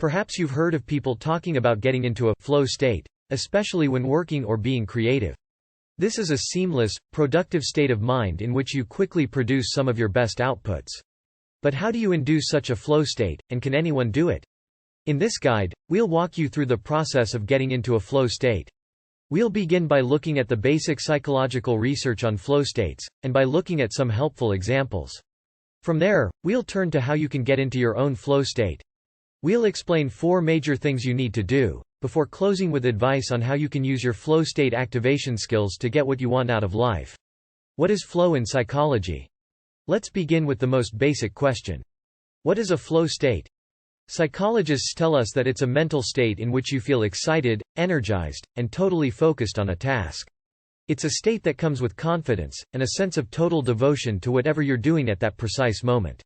Perhaps you've heard of people talking about getting into a flow state, especially when working or being creative. This is a seamless, productive state of mind in which you quickly produce some of your best outputs. But how do you induce such a flow state, and can anyone do it? In this guide, we'll walk you through the process of getting into a flow state. We'll begin by looking at the basic psychological research on flow states, and by looking at some helpful examples. From there, we'll turn to how you can get into your own flow state. We'll explain 4 major things you need to do, before closing with advice on how you can use your flow state activation skills to get what you want out of life. What is flow in psychology? Let's begin with the most basic question. What is a flow state? Psychologists tell us that it's a mental state in which you feel excited, energized, and totally focused on a task. It's a state that comes with confidence, and a sense of total devotion to whatever you're doing at that precise moment.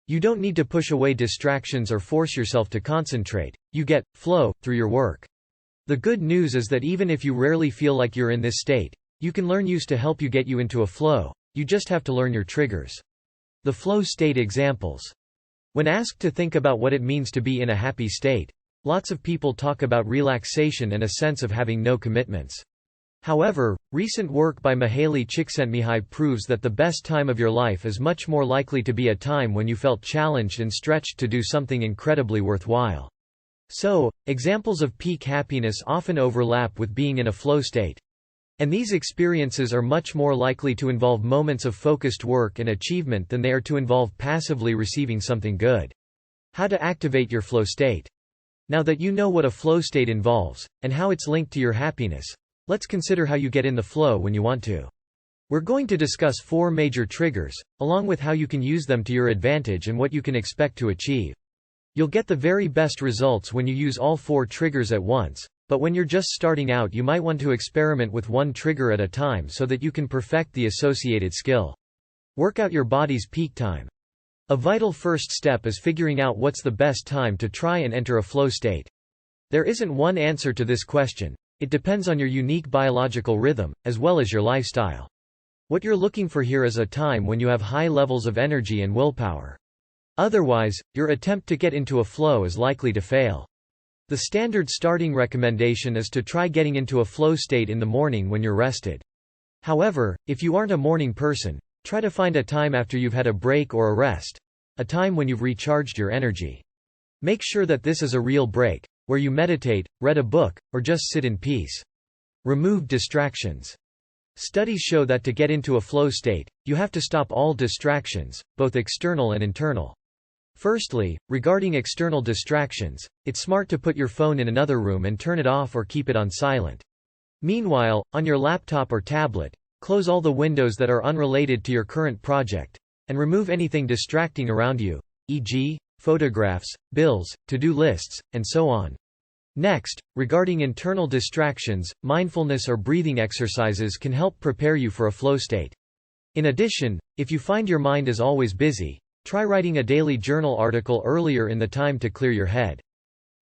You don't need to push away distractions or force yourself to concentrate. You get flow through your work. The good news is that even if you rarely feel like you're in this state, you can learn Use to help you get you into a flow. You just have to learn your triggers. The flow state examples. When asked to think about what it means to be in a happy state, lots of people talk about relaxation and a sense of having no commitments. However, recent work by Mihaly Csikszentmihalyi proves that the best time of your life is much more likely to be a time when you felt challenged and stretched to do something incredibly worthwhile. So, examples of peak happiness often overlap with being in a flow state. And these experiences are much more likely to involve moments of focused work and achievement than they are to involve passively receiving something good. How to activate your flow state. Now that you know what a flow state involves, and how it's linked to your happiness, let's consider how you get in the flow when you want to. We're going to discuss 4 major triggers, along with how you can use them to your advantage and what you can expect to achieve. You'll get the very best results when you use all 4 triggers at once. But when you're just starting out, you might want to experiment with one trigger at a time so that you can perfect the associated skill. Work out your body's peak time. A vital first step is figuring out what's the best time to try and enter a flow state. There isn't one answer to this question. It depends on your unique biological rhythm, as well as your lifestyle. What you're looking for here is a time when you have high levels of energy and willpower. Otherwise, your attempt to get into a flow is likely to fail. The standard starting recommendation is to try getting into a flow state in the morning when you're rested. However, if you aren't a morning person, try to find a time after you've had a break or a rest, a time when you've recharged your energy. Make sure that this is a real break, where you meditate, read a book, or just sit in peace. Remove distractions. Studies show that to get into a flow state, you have to stop all distractions, both external and internal. Firstly, regarding external distractions, it's smart to put your phone in another room and turn it off or keep it on silent. Meanwhile, on your laptop or tablet, close all the windows that are unrelated to your current project, and remove anything distracting around you, e.g., photographs, bills, to-do lists, and so on. Next, regarding internal distractions, mindfulness or breathing exercises can help prepare you for a flow state. In addition, if you find your mind is always busy, try writing a daily journal article earlier in the time to clear your head.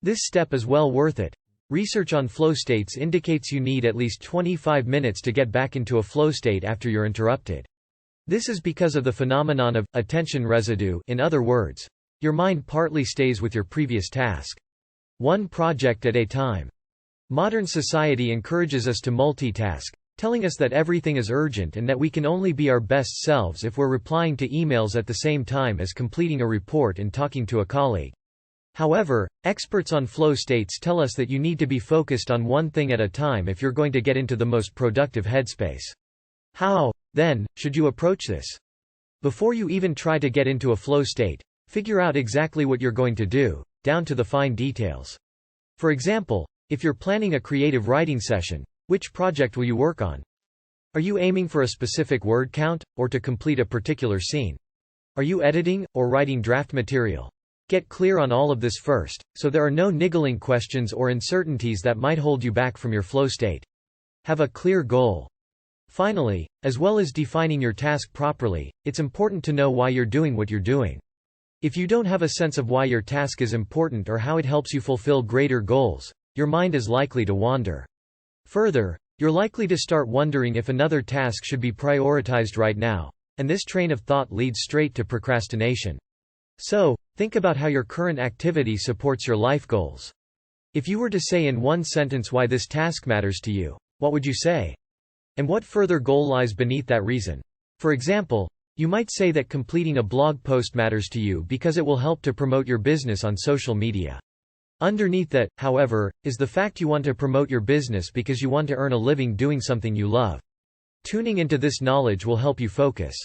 This step is well worth it. Research on flow states indicates you need at least 25 minutes to get back into a flow state after you're interrupted. This is because of the phenomenon of attention residue. In other words, your mind partly stays with your previous task. One project at a time. Modern society encourages us to multitask, telling us that everything is urgent and that we can only be our best selves if we're replying to emails at the same time as completing a report and talking to a colleague. However, experts on flow states tell us that you need to be focused on one thing at a time if you're going to get into the most productive headspace. How, then, should you approach this? Before you even try to get into a flow state, figure out exactly what you're going to do, down to the fine details. For example, if you're planning a creative writing session, which project will you work on? Are you aiming for a specific word count, or to complete a particular scene? Are you editing, or writing draft material? Get clear on all of this first, so there are no niggling questions or uncertainties that might hold you back from your flow state. Have a clear goal. Finally, as well as defining your task properly, it's important to know why you're doing what you're doing. If you don't have a sense of why your task is important or how it helps you fulfill greater goals, your mind is likely to wander. Further, you're likely to start wondering if another task should be prioritized right now, and this train of thought leads straight to procrastination. So, Think about how your current activity supports your life goals. If you were to say in one sentence why this task matters to you, what would you say? And what further goal lies beneath that reason? For example, you might say that completing a blog post matters to you because it will help to promote your business on social media. Underneath that, however, is the fact you want to promote your business because you want to earn a living doing something you love. Tuning into this knowledge will help you focus.